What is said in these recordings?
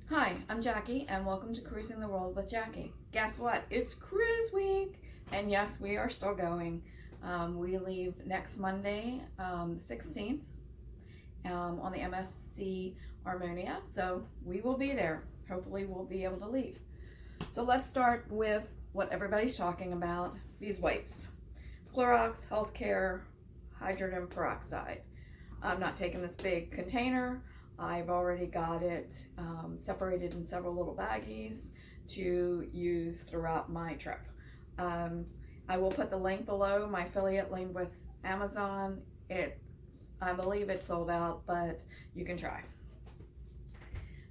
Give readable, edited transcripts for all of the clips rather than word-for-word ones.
Hi, I'm Jackie, and welcome to Cruising the World with Jackie. Guess what? It's cruise week, and yes, we are still going. We leave next Monday, the 16th, on the MSC Armonia, so we will be there. Hopefully, we'll be able to leave. So let's start with what everybody's talking about, these wipes. Clorox Healthcare Hydrogen Peroxide. I'm not taking this big container. I've already got it separated in several little baggies to use throughout my trip. I will put the link below, my affiliate link with Amazon. I believe it's sold out, but you can try.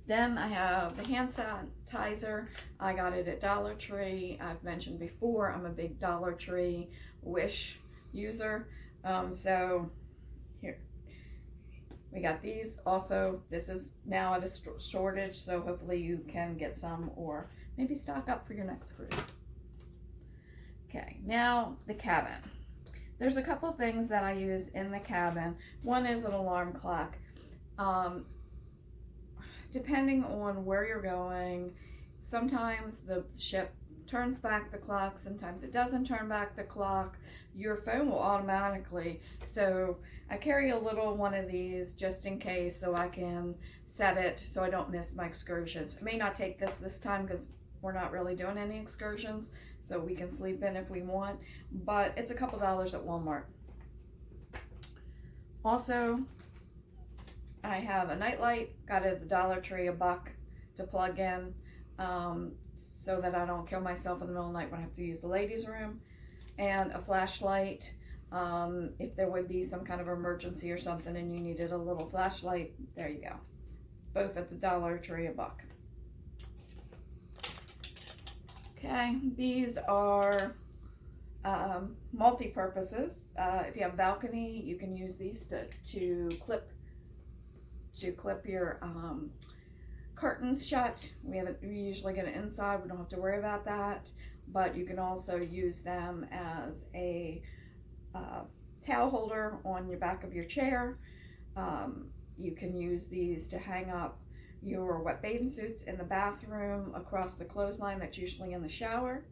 Then I have the hand sanitizer. I got it at Dollar Tree. I've mentioned before, I'm a big Dollar Tree Wish user. So here, we got these. Also, this is now at a shortage, so hopefully you can get some or maybe stock up for your next cruise. Okay, now the cabin. There's a couple things that I use in the cabin. One is an alarm clock. Depending on where you're going, sometimes the ship turns back the clock, sometimes it doesn't turn back the clock. Your phone will automatically, so I carry a little one of these just in case, so I can set it so I don't miss my excursions. I may not take this time because we're not really doing any excursions, so we can sleep in if we want, but it's a couple dollars at Walmart. Also, I have a nightlight, got it at the Dollar Tree, $1 to plug in, so that I don't kill myself in the middle of the night when I have to use the ladies' room, and a flashlight. If there would be some kind of emergency or something and you needed a little flashlight, there you go. Both at the Dollar Tree, $1. Okay, these are multi-purposes. If you have a balcony, you can use these to clip your curtains shut. We usually get it inside. We don't have to worry about that. But you can also use them as a towel holder on your back of your chair. You can use these to hang up your wet bathing suits in the bathroom across the clothesline that's usually in the shower.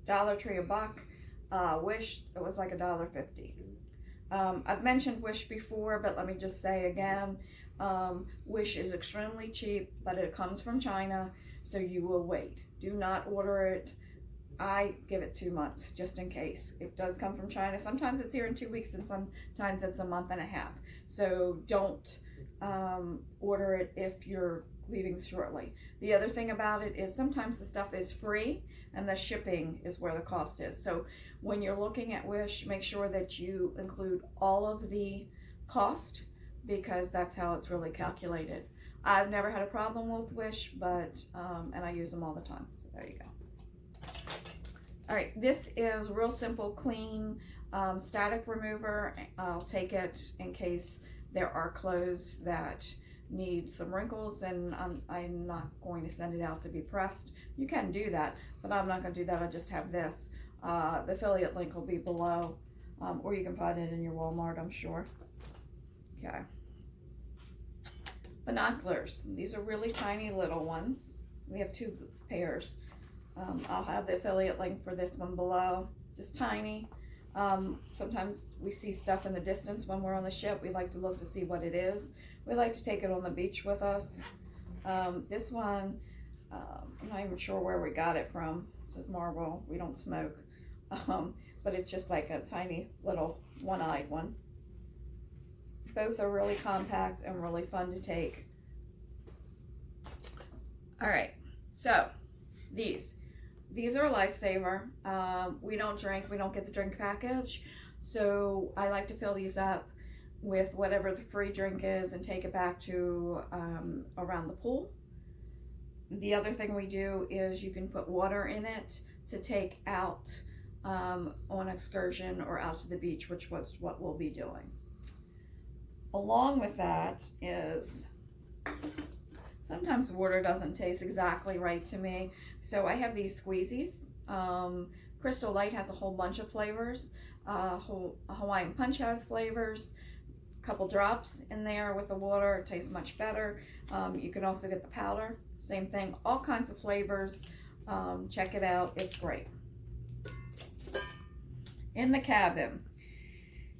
Dollar Tree, $1. Wish, it was like $1.50. I've mentioned Wish before, but let me just say again, Wish is extremely cheap, but it comes from China, so you will wait. Do not order it. I give it 2 months just in case. It does come from China. Sometimes it's here in 2 weeks and sometimes it's a month and a half. So don't order it if you're leaving shortly. The other thing about it is sometimes the stuff is free and the shipping is where the cost is. So when you're looking at Wish, make sure that you include all of the cost, because that's how it's really calculated. I've never had a problem with Wish, but and I use them all the time. So there you go. All right, this is real simple, clean static remover. I'll take it in case there are clothes that need some wrinkles, and I'm not going to send it out to be pressed. You can do that, but I'm not going to do that. I just have this. The affiliate link will be below, or you can find it in your Walmart, I'm sure. Okay. Binoculars. These are really tiny little ones. We have 2 pairs. I'll have the affiliate link for this one below. Just tiny. Sometimes we see stuff in the distance when we're on the ship. We like to look to see what it is. We like to take it on the beach with us. This one, I'm not even sure where we got it from. It says Marlboro. We don't smoke. But it's just like a tiny little one-eyed one. Both are really compact and really fun to take. All right, so these are a lifesaver. We don't drink, we don't get the drink package, so I like to fill these up with whatever the free drink is and take it back to around the pool. The other thing we do is you can put water in it to take out on excursion or out to the beach, which was what we'll be doing. Along with that is, sometimes water doesn't taste exactly right to me, so I have these squeezies. Crystal Light has a whole bunch of flavors. Hawaiian Punch has flavors. couple drops in there with the water. It tastes much better. You can also get the powder, same thing, all kinds of flavors. Check it out, it's great. In the cabin,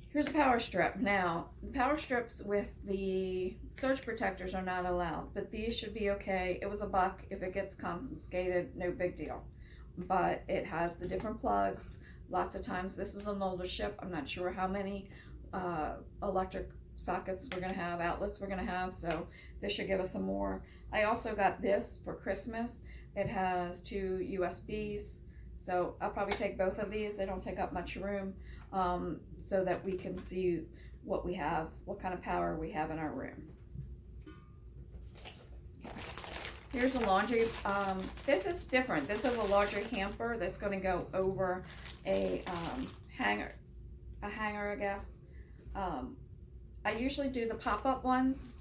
here's a power strip. Now, the power strips with the surge protectors are not allowed, but these should be okay. It was $1. If it gets confiscated, no big deal. But it has the different plugs. Lots of times, this is an older ship. I'm not sure how many electric sockets we're gonna have, outlets we're gonna have, so this should give us some more. I also got this for Christmas. It has 2 USBs, so I'll probably take both of these. They don't take up much room, so that we can see what we have, what kind of power we have in our room. Here's a laundry, this is different. This is a laundry hamper that's gonna go over a hanger, I guess. I usually do the pop-up ones.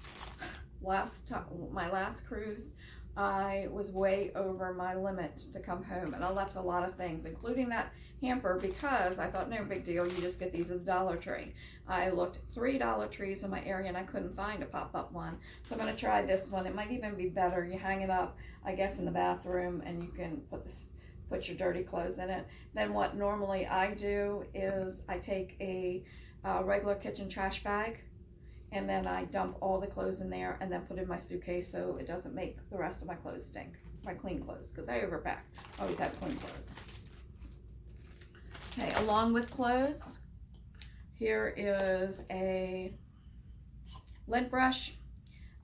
My last cruise, I was way over my limit to come home, and I left a lot of things, including that hamper, because I thought, no big deal, you just get these at Dollar Tree. I looked 3 Dollar Trees in my area and I couldn't find a pop-up one, so I'm going to try this one. It might even be better. You hang it up, I guess, in the bathroom, and you can put your dirty clothes in it. Then what normally I do is I take a regular kitchen trash bag, and then I dump all the clothes in there and then put in my suitcase so it doesn't make the rest of my clothes stink, my clean clothes, because I overpack. I always have clean clothes. Okay, along with clothes, here is a lint brush.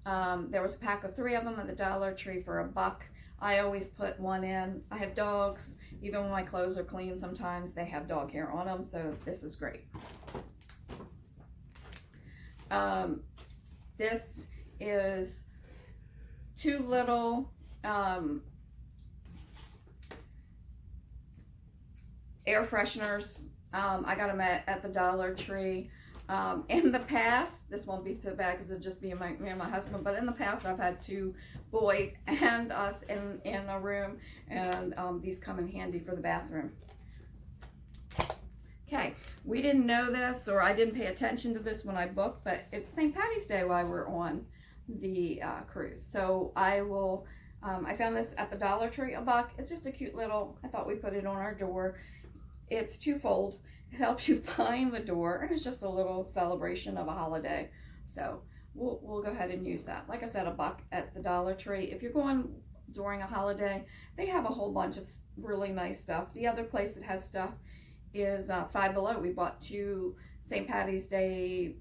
There was a pack of 3 of them at the Dollar Tree for $1. I always put one in. I have dogs. Even when my clothes are clean, sometimes they have dog hair on them, so this is great. This is 2 little air fresheners. I got them at the Dollar Tree. In the past, this won't be put back because it'll just be me and my husband, but in the past I've had 2 boys and us in a room, and these come in handy for the bathroom. Okay, we didn't know this, or I didn't pay attention to this when I booked, but it's St. Patty's Day while we're on the cruise. So I found this at the Dollar Tree, $1. It's just a cute little, I thought we'd put it on our door. It's 2-fold. It helps you find the door, and it's just a little celebration of a holiday. So we'll go ahead and use that. Like I said, $1 at the Dollar Tree. If you're going during a holiday, they have a whole bunch of really nice stuff. The other place that has stuff is Five Below. We bought 2 St. Patty's Day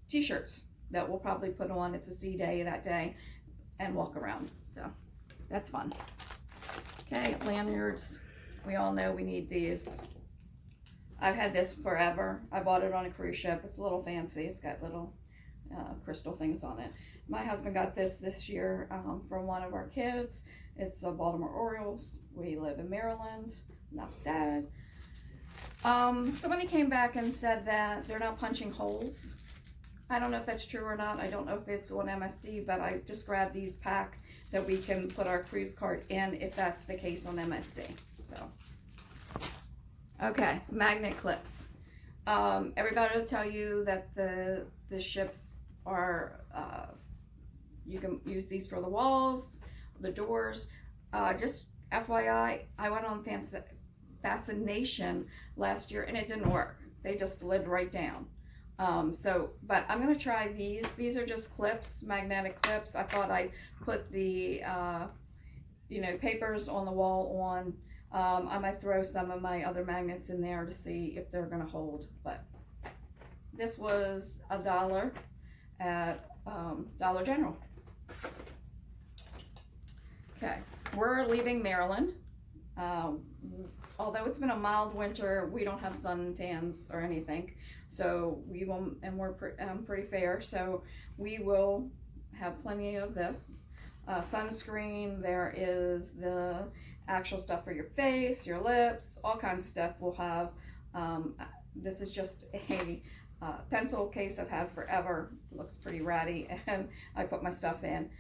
t-shirts that we'll probably put on. It's a sea day that day and walk around, so that's fun. Okay, lanyards. We all know we need these. I've had this forever. I bought it on a cruise ship. It's a little fancy. It's got little crystal things on it. My husband got this year from one of our kids. It's the Baltimore Orioles. We live in Maryland. Enough said. Somebody came back and said that they're not punching holes. I don't know if that's true or not. I don't know if it's on MSC, but I just grabbed these pack that we can put our cruise cart in if that's the case on MSC. So, okay, magnet clips. Everybody will tell you that the ships are, you can use these for the walls, the doors. Just FYI, I went on Fascination last year and it didn't work. They just slid right down. But I'm gonna try these. These are just clips, magnetic clips. I thought I'd put the, papers on the wall on. I might throw some of my other magnets in there to see if they're gonna hold, but this was $1 at Dollar General. Okay, we're leaving Maryland. Although it's been a mild winter, we don't have suntans or anything, so we will, and we're pretty fair, so we will have plenty of this. Sunscreen, there is the actual stuff for your face, your lips, all kinds of stuff we'll have. This is just a pencil case I've had forever. It looks pretty ratty, and I put my stuff in,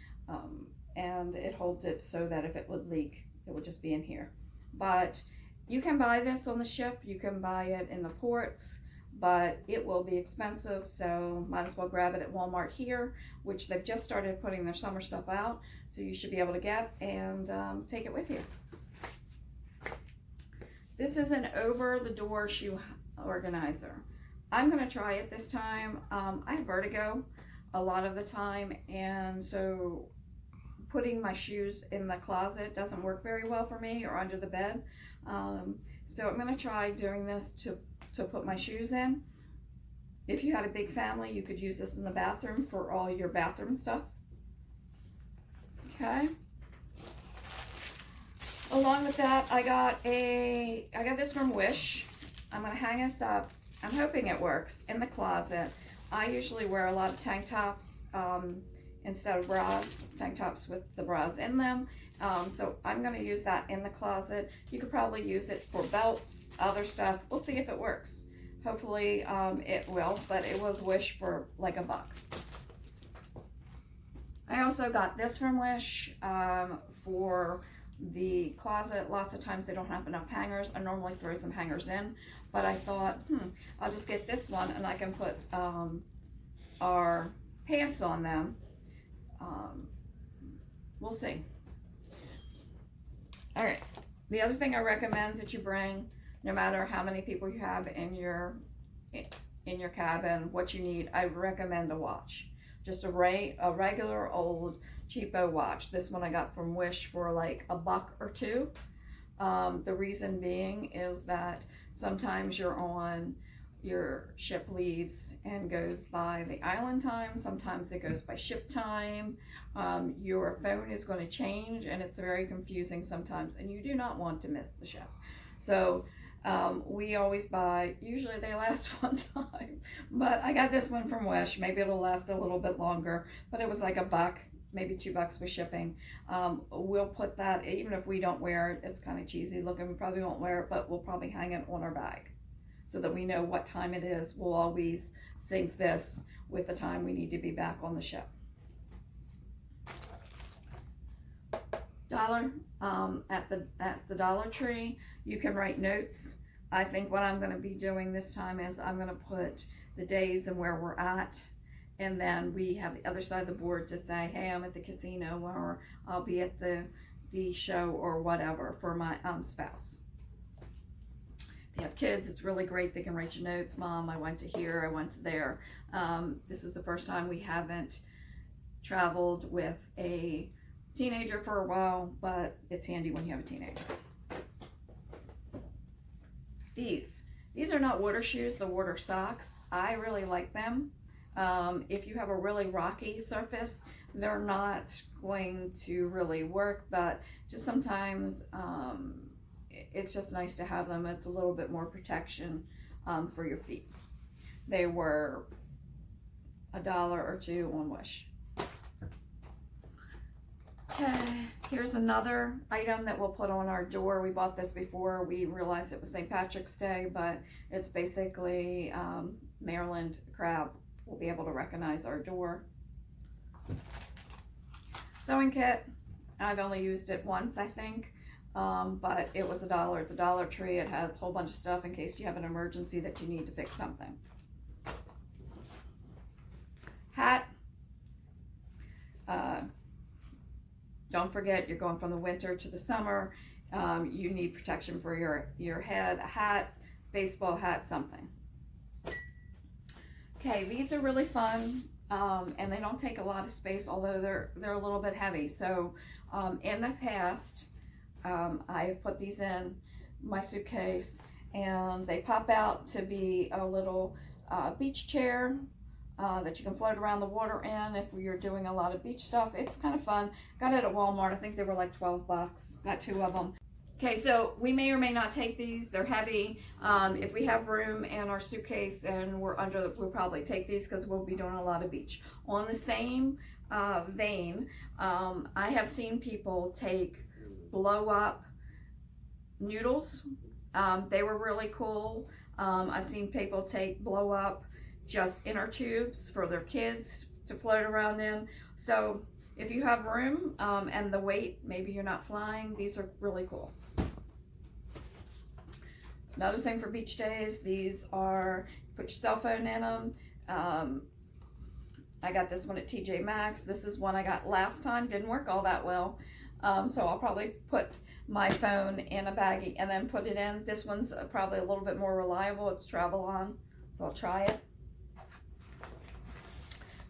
and it holds it so that if it would leak, it would just be in here. But you can buy this on the ship. You can buy it in the ports. but it will be expensive, so might as well grab it at Walmart here, which they've just started putting their summer stuff out, so you should be able to get and take it with you. This is an over-the-door shoe organizer. I'm going to try it this time. I have vertigo a lot of the time, and so putting my shoes in the closet doesn't work very well for me, or under the bed. So I'm going to try doing this to put my shoes in. If you had a big family, you could use this in the bathroom for all your bathroom stuff. Okay. Along with that, I got this from Wish. I'm going to hang this up. I'm hoping it works in the closet. I usually wear a lot of tank tops instead of bras, tank tops with the bras in them. So I'm going to use that in the closet. You could probably use it for belts, other stuff. We'll see if it works. Hopefully it will, but it was Wish for like $1. I also got this from Wish for the closet. Lots of times they don't have enough hangers. I normally throw some hangers in, but I thought, I'll just get this one and I can put our pants on them. We'll see. All right. The other thing I recommend that you bring, no matter how many people you have in your cabin, what you need, I recommend a watch. Just a regular old cheapo watch. This one I got from Wish for like $1 or $2. The reason being is that sometimes your ship leaves and goes by the island time. Sometimes it goes by ship time. Your phone is going to change, and it's very confusing sometimes, and you do not want to miss the ship. So we always buy, usually they last one time, but I got this one from Wish. Maybe it'll last a little bit longer, but it was like $1, maybe $2 with shipping. We'll put that, even if we don't wear it, it's kind of cheesy looking, we probably won't wear it, but we'll probably hang it on our bag so that we know what time it is. We'll always sync this with the time we need to be back on the ship. At the Dollar Tree, you can write notes. I think what I'm going to be doing this time is I'm going to put the days and where we're at, and then we have the other side of the board to say, hey, I'm at the casino, or I'll be at the show, or whatever, for my spouse. If you have kids, it's really great. They can write you notes. Mom, I went to here, I went to there. This is the first time we haven't traveled with a teenager for a while, but it's handy when you have a teenager. These are not water shoes, they're water socks. I really like them. If you have a really rocky surface, they're not going to really work, but just sometimes it's just nice to have them. It's a little bit more protection for your feet. They were $1 or $2 on Wish. Okay, here's another item that we'll put on our door. We bought this before we realized it was St. Patrick's Day, but it's basically Maryland crab. We'll be able to recognize our door. Sewing kit. I've only used it once, I think, but it was $1 at the Dollar Tree. It has a whole bunch of stuff in case you have an emergency that you need to fix something. Hat. Don't forget, you're going from the winter to the summer. You need protection for your head, a hat, baseball hat, something. Okay, these are really fun, and they don't take a lot of space, although they're a little bit heavy. So in the past, I've put these in my suitcase, and they pop out to be a little beach chair that you can float around the water in if you're doing a lot of beach stuff. It's kind of fun. Got it at Walmart. I think they were like $12. Got 2 of them. Okay, so we may or may not take these. They're heavy. If we have room in our suitcase and we'll probably take these because we'll be doing a lot of beach. On the same vein, I have seen people take blow up noodles. They were really cool. I've seen people take blow up just inner tubes for their kids to float around in. So if you have room and the weight, maybe you're not flying, these are really cool. Another thing for beach days, these are, put your cell phone in them. I got this one at TJ Maxx. This is one I got last time, didn't work all that well. So I'll probably put my phone in a baggie and then put it in. This one's probably a little bit more reliable. It's Travel On, so I'll try it.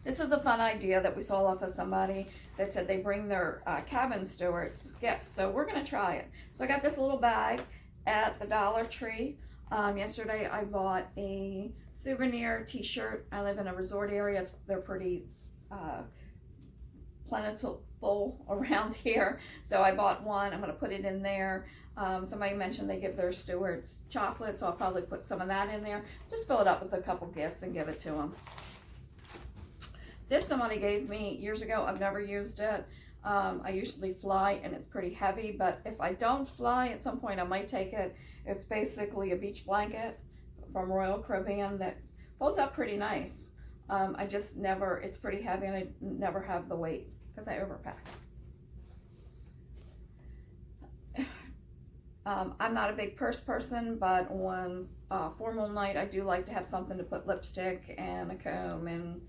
This is a fun idea that we saw off of somebody that said they bring their cabin stewards gifts. So we're gonna try it. So I got this little bag at the Dollar Tree. Yesterday I bought a souvenir t-shirt. I live in a resort area. They're pretty plentiful around here. So I bought one. I'm gonna put it in there. Somebody mentioned they give their stewards chocolate, so I'll probably put some of that in there. Just fill it up with a couple gifts and give it to them. This somebody gave me years ago. I've never used it. I usually fly and it's pretty heavy, but if I don't fly, at some point I might take it. It's basically a beach blanket from Royal Caribbean that folds up pretty nice. I just never, it's pretty heavy and I never have the weight because I overpack. I'm not a big purse person, but on formal night, I do like to have something to put lipstick and a comb and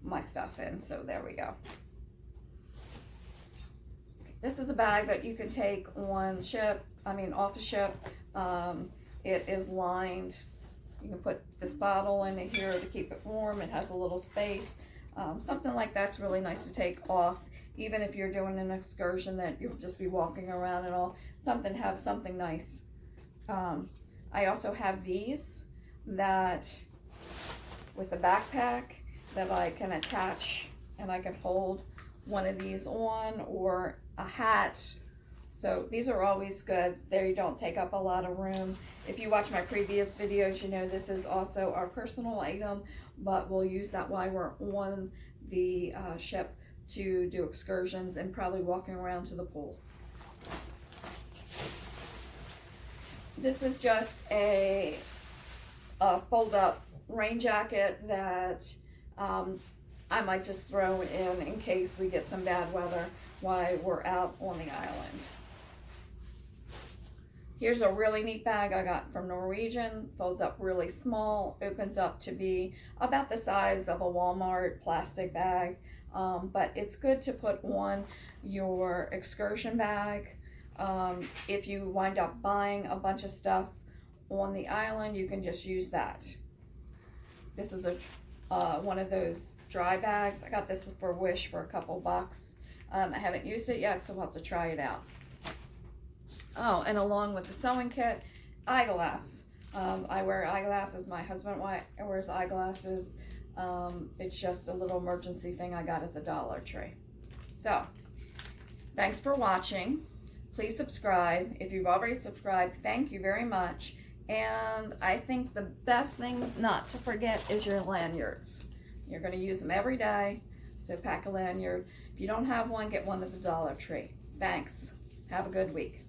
my stuff in, so there we go. This is a bag that you can take on ship, off a ship. It is lined. You can put this bottle in here to keep it warm. It has a little space. Something like that's really nice to take off, even if you're doing an excursion that you'll just be walking around and all. Have something nice. I also have these that with the backpack that I can attach, and I can hold one of these on, or a hat. So these are always good. They don't take up a lot of room. If you watch my previous videos, you know this is also our personal item, but we'll use that while we're on the ship to do excursions and probably walking around to the pool. This is just a fold-up rain jacket that I might just throw in case we get some bad weather while we're out on the island. Here's a really neat bag I got from Norwegian. Folds up really small, opens up to be about the size of a Walmart plastic bag. But it's good to put on your excursion bag. If you wind up buying a bunch of stuff on the island, you can just use that. This is one of those dry bags. I got this for Wish for a couple bucks. I haven't used it yet, so we'll have to try it out. Oh, and along with the sewing kit, eyeglass. I wear eyeglasses. My husband wears eyeglasses. It's just a little emergency thing I got at the Dollar Tree. So, thanks for watching. Please subscribe. If you've already subscribed, thank you very much. And I think the best thing not to forget is your lanyards. You're going to use them every day, so pack a lanyard. If you don't have one, get one at the Dollar Tree. Thanks. Have a good week.